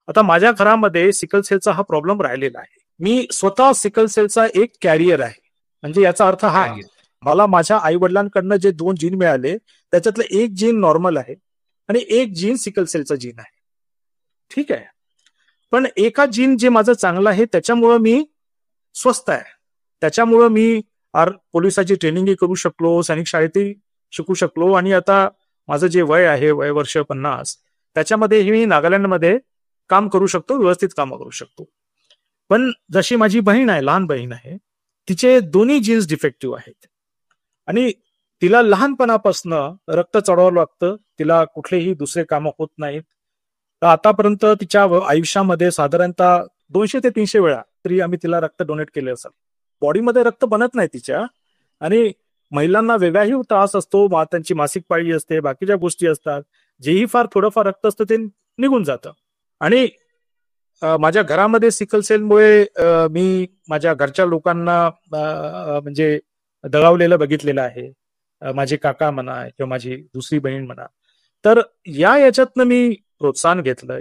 आता माझ्या घरामध्ये सिकल सेलचा हा प्रॉब्लेम राहिलेला आहे. मी स्वतः सिकल सेलचा एक कॅरियर आहे. म्हणजे याचा अर्थ हा, मला माझ्या आई वडिलांकडनं जे 2 जीन मिळाले त्याच्यातलं एक जीन नॉर्मल आहे आणि एक जीन सिकल सेलचं जीन आहे. ठीक आहे. पण एका जीन जे माझं चांगलं आहे त्याच्यामुळं मी स्वस्थ आहे. त्याच्यामुळं मी पोलिसाची ट्रेनिंगही करू शकलो, सैनिक शाळेतही शिकू शकलो आणि आता माझं जे वय आहे, वय वर्ष 50, त्याच्यामध्ये मी नागालँडमध्ये काम करू शकतो, व्यवस्थित काम करू शकतो. पण जशी माझी बहीण आहे, लहान बहीण आहे, तिचे दोन्ही जीन्स डिफेक्टिव्ह आहेत आणि तिला लहानपणापासनं रक्त चढवावं लागतं. तिला कुठलेही दुसरे कामं होत नाहीत. तर आतापर्यंत तिच्या आयुष्यामध्ये साधारणतः 200 ते 300 वेळा तरी आम्ही तिला रक्त डोनेट केले असेल. बॉडीमध्ये रक्त बनत नाही तिच्या आणि महिलांना वेगळाही त्रास असतो, त्यांची मासिक पाळी असते, बाकीच्या गोष्टी असतात. जेही फार थोडंफार रक्त असतं ते निघून जातं. आणि माझ्या घरामध्ये सिकल सेलमुळे मी माझ्या घरच्या लोकांना म्हणजे दगावलेलं बघितलेलं आहे. माझे काका म्हणा किंवा माझी दुसरी बहीण म्हणा. तर याच्यातनं मी प्रोत्साहन घेतलं.